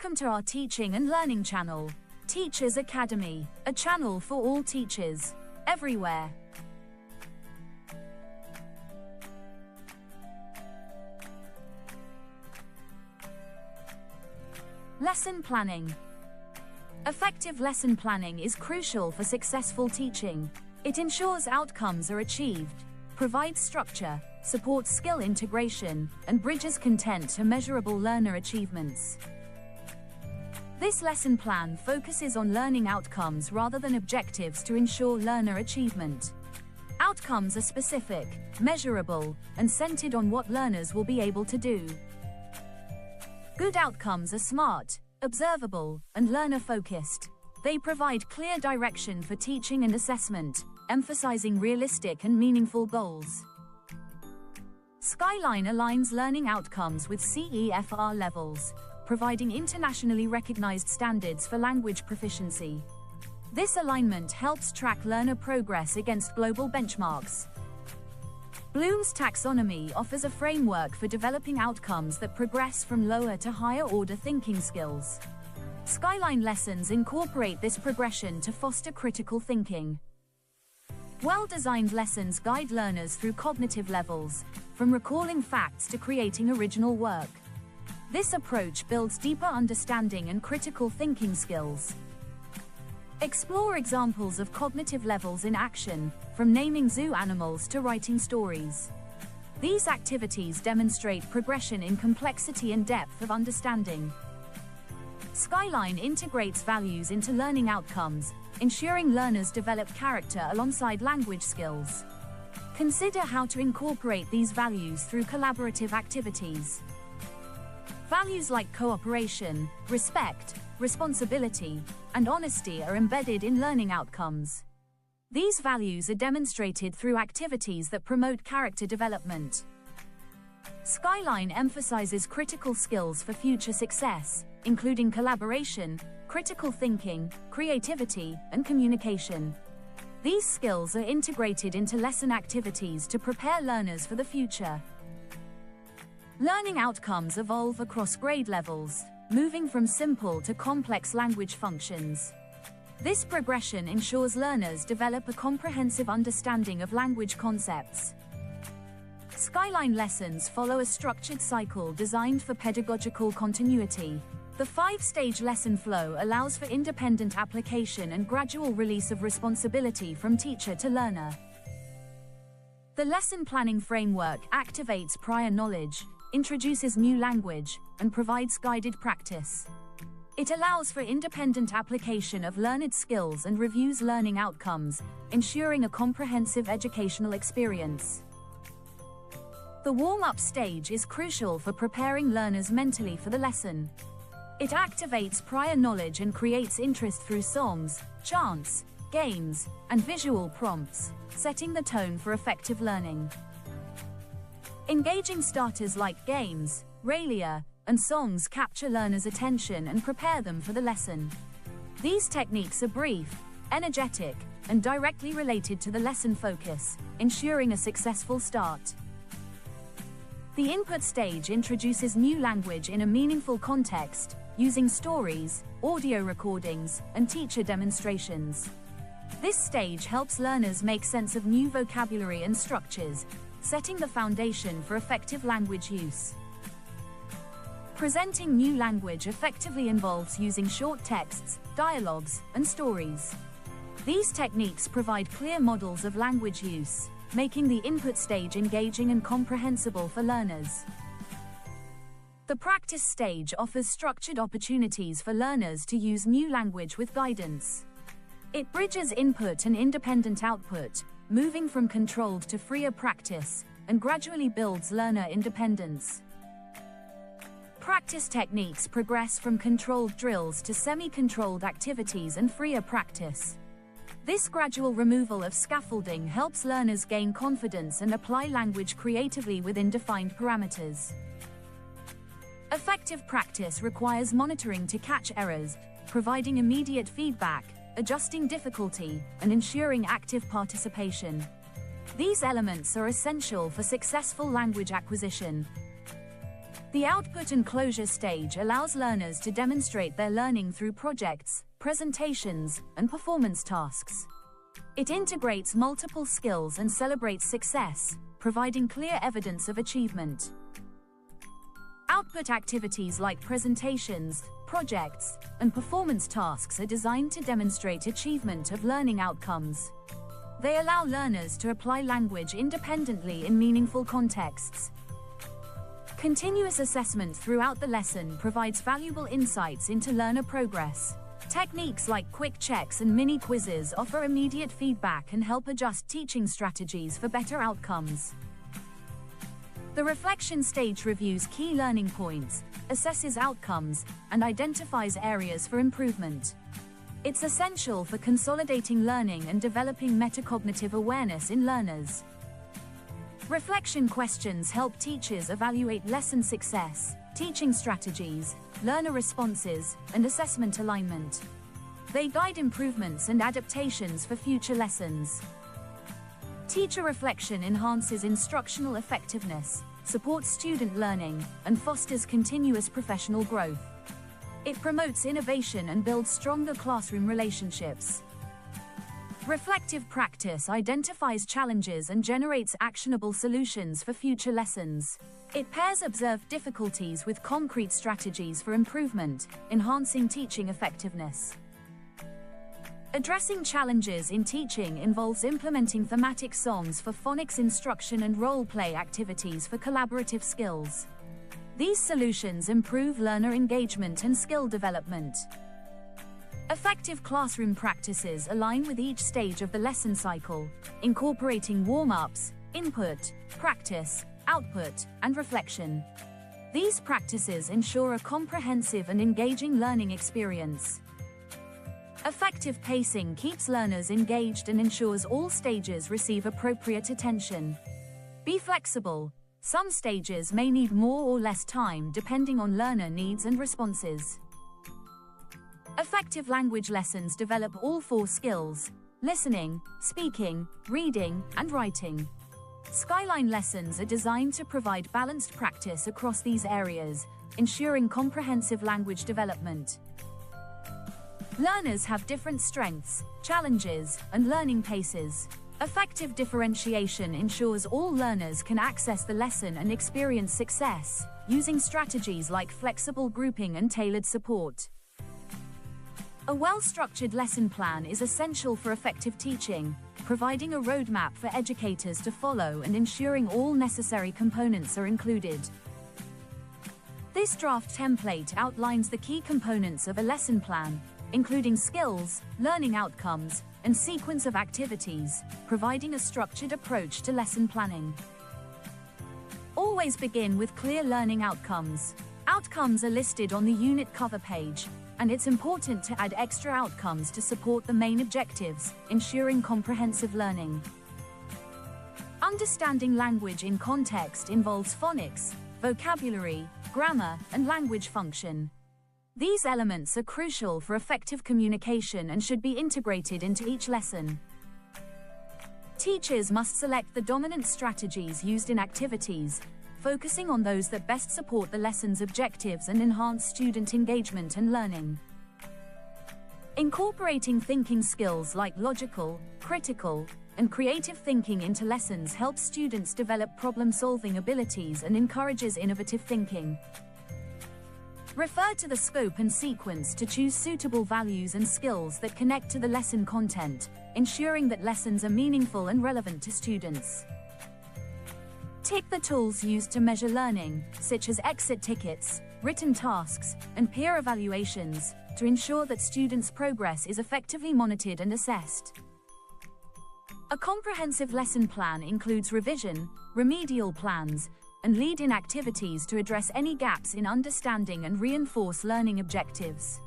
Welcome to our teaching and learning channel, Teachers Academy, a channel for all teachers, everywhere. Lesson planning. Effective lesson planning is crucial for successful teaching. It ensures outcomes are achieved, provides structure, supports skill integration, and bridges content to measurable learner achievements. This lesson plan focuses on learning outcomes rather than objectives to ensure learner achievement. Outcomes are specific, measurable, and centered on what learners will be able to do. Good outcomes are smart, observable, and learner-focused. They provide clear direction for teaching and assessment, emphasizing realistic and meaningful goals. Skyline aligns learning outcomes with CEFR levels, providing internationally recognized standards for language proficiency. This alignment helps track learner progress against global benchmarks. Bloom's taxonomy offers a framework for developing outcomes that progress from lower to higher order thinking skills. Skyline lessons incorporate this progression to foster critical thinking. Well-designed lessons guide learners through cognitive levels, from recalling facts to creating original work. This approach builds deeper understanding and critical thinking skills. Explore examples of cognitive levels in action, from naming zoo animals to writing stories. These activities demonstrate progression in complexity and depth of understanding. Skyline integrates values into learning outcomes, ensuring learners develop character alongside language skills. Consider how to incorporate these values through collaborative activities. Values like cooperation, respect, responsibility, and honesty are embedded in learning outcomes. These values are demonstrated through activities that promote character development. Skyline emphasizes critical skills for future success, including collaboration, critical thinking, creativity, and communication. These skills are integrated into lesson activities to prepare learners for the future. Learning outcomes evolve across grade levels, moving from simple to complex language functions. This progression ensures learners develop a comprehensive understanding of language concepts. Skyline lessons follow a structured cycle designed for pedagogical continuity. The 5-stage lesson flow allows for independent application and gradual release of responsibility from teacher to learner. The lesson planning framework activates prior knowledge, introduces new language, and provides guided practice. It allows for independent application of learned skills and reviews learning outcomes, ensuring a comprehensive educational experience. The warm-up stage is crucial for preparing learners mentally for the lesson. It activates prior knowledge and creates interest through songs, chants, games, and visual prompts, setting the tone for effective learning. Engaging starters like games, rallia, and songs capture learners' attention and prepare them for the lesson. These techniques are brief, energetic, and directly related to the lesson focus, ensuring a successful start. The input stage introduces new language in a meaningful context, using stories, audio recordings, and teacher demonstrations. This stage helps learners make sense of new vocabulary and structures, setting the foundation for effective language use. Presenting new language effectively involves using short texts, dialogues, and stories. These techniques provide clear models of language use, making the input stage engaging and comprehensible for learners. The practice stage offers structured opportunities for learners to use new language with guidance. It bridges input and independent output, moving from controlled to freer practice, and gradually builds learner independence. Practice techniques progress from controlled drills to semi-controlled activities and freer practice. This gradual removal of scaffolding helps learners gain confidence and apply language creatively within defined parameters. Effective practice requires monitoring to catch errors, providing immediate feedback, adjusting difficulty, and ensuring active participation. These elements are essential for successful language acquisition. The output and closure stage allows learners to demonstrate their learning through projects, presentations, and performance tasks. It integrates multiple skills and celebrates success, providing clear evidence of achievement. Output activities like presentations, projects, and performance tasks are designed to demonstrate achievement of learning outcomes. They allow learners to apply language independently in meaningful contexts. Continuous assessment throughout the lesson provides valuable insights into learner progress. Techniques like quick checks and mini quizzes offer immediate feedback and help adjust teaching strategies for better outcomes. The reflection stage reviews key learning points, assesses outcomes, and identifies areas for improvement. It's essential for consolidating learning and developing metacognitive awareness in learners. Reflection questions help teachers evaluate lesson success, teaching strategies, learner responses, and assessment alignment. They guide improvements and adaptations for future lessons. Teacher reflection enhances instructional effectiveness, supports student learning, and fosters continuous professional growth. It promotes innovation and builds stronger classroom relationships. Reflective practice identifies challenges and generates actionable solutions for future lessons. It pairs observed difficulties with concrete strategies for improvement, enhancing teaching effectiveness. Addressing challenges in teaching involves implementing thematic songs for phonics instruction and role-play activities for collaborative skills. These solutions improve learner engagement and skill development. Effective classroom practices align with each stage of the lesson cycle, incorporating warm-ups, input, practice, output, and reflection. These practices ensure a comprehensive and engaging learning experience. Effective pacing keeps learners engaged and ensures all stages receive appropriate attention. Be flexible. Some stages may need more or less time depending on learner needs and responses. Effective language lessons develop all 4 skills: listening, speaking, reading, and writing. Skyline lessons are designed to provide balanced practice across these areas, ensuring comprehensive language development. Learners have different strengths, challenges, and learning paces. Effective differentiation ensures all learners can access the lesson and experience success, using strategies like flexible grouping and tailored support. A well-structured lesson plan is essential for effective teaching, providing a roadmap for educators to follow and ensuring all necessary components are included. This draft template outlines the key components of a lesson plan, including skills, learning outcomes, and sequence of activities, providing a structured approach to lesson planning. Always begin with clear learning outcomes. Outcomes are listed on the unit cover page, and it's important to add extra outcomes to support the main objectives, ensuring comprehensive learning. Understanding language in context involves phonics, vocabulary, grammar, and language function. These elements are crucial for effective communication and should be integrated into each lesson. Teachers must select the dominant strategies used in activities, focusing on those that best support the lesson's objectives and enhance student engagement and learning. Incorporating thinking skills like logical, critical, and creative thinking into lessons helps students develop problem-solving abilities and encourages innovative thinking. Refer to the scope and sequence to choose suitable values and skills that connect to the lesson content, ensuring that lessons are meaningful and relevant to students. Tick the tools used to measure learning, such as exit tickets, written tasks, and peer evaluations, to ensure that students' progress is effectively monitored and assessed. A comprehensive lesson plan includes revision, remedial plans, and lead-in activities to address any gaps in understanding and reinforce learning objectives.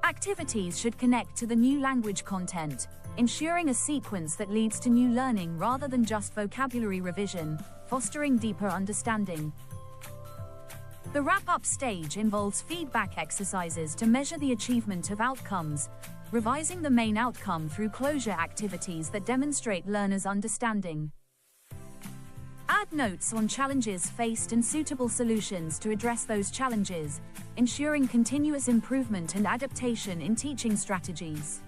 Activities should connect to the new language content, ensuring a sequence that leads to new learning rather than just vocabulary revision, fostering deeper understanding. The wrap-up stage involves feedback exercises to measure the achievement of outcomes, revising the main outcome through closure activities that demonstrate learners' understanding. Add notes on challenges faced and suitable solutions to address those challenges, ensuring continuous improvement and adaptation in teaching strategies.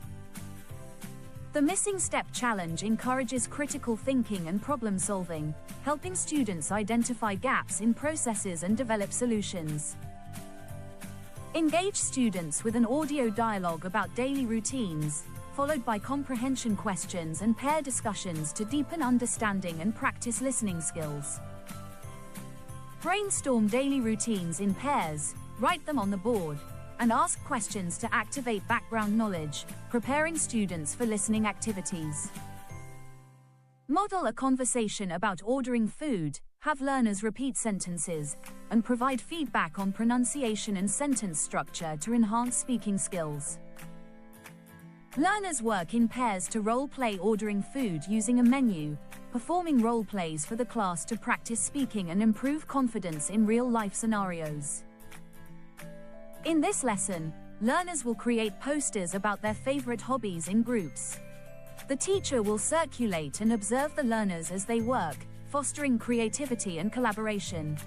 The Missing Step Challenge encourages critical thinking and problem solving, helping students identify gaps in processes and develop solutions. Engage students with an audio dialogue about daily routines, followed by comprehension questions and pair discussions to deepen understanding and practice listening skills. Brainstorm daily routines in pairs, write them on the board, and ask questions to activate background knowledge, preparing students for listening activities. Model a conversation about ordering food, have learners repeat sentences, and provide feedback on pronunciation and sentence structure to enhance speaking skills. Learners work in pairs to role-play ordering food using a menu, performing role plays for the class to practice speaking and improve confidence in real-life scenarios. In this lesson, learners will create posters about their favorite hobbies in groups. The teacher will circulate and observe the learners as they work, fostering creativity and collaboration.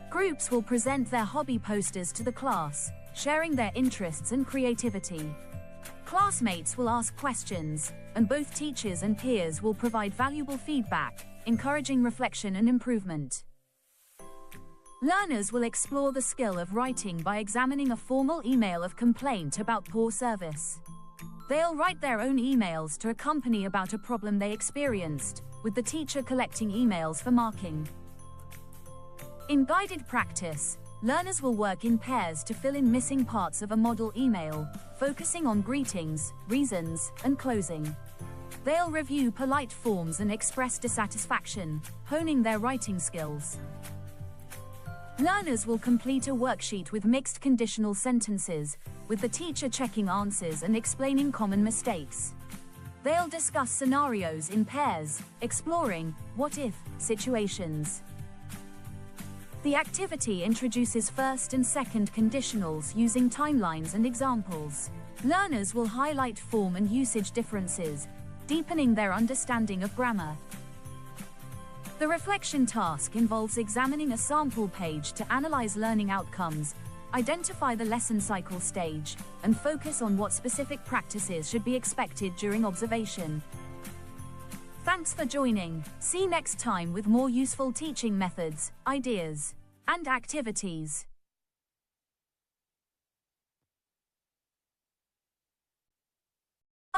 Groups will present their hobby posters to the class, sharing their interests and creativity. Classmates will ask questions, and both teachers and peers will provide valuable feedback, encouraging reflection and improvement. Learners will explore the skill of writing by examining a formal email of complaint about poor service. They'll write their own emails to accompany about a problem they experienced, with the teacher collecting emails for marking. In guided practice, learners will work in pairs to fill in missing parts of a model email, focusing on greetings, reasons, and closing. They'll review polite forms and express dissatisfaction, honing their writing skills. Learners will complete a worksheet with mixed conditional sentences, with the teacher checking answers and explaining common mistakes. They'll discuss scenarios in pairs, exploring what-if situations. The activity introduces first and second conditionals using timelines and examples. Learners will highlight form and usage differences, deepening their understanding of grammar. The reflection task involves examining a sample page to analyze learning outcomes, identify the lesson cycle stage, and focus on what specific practices should be expected during observation. Thanks for joining. See next time with more useful teaching methods, ideas, and activities.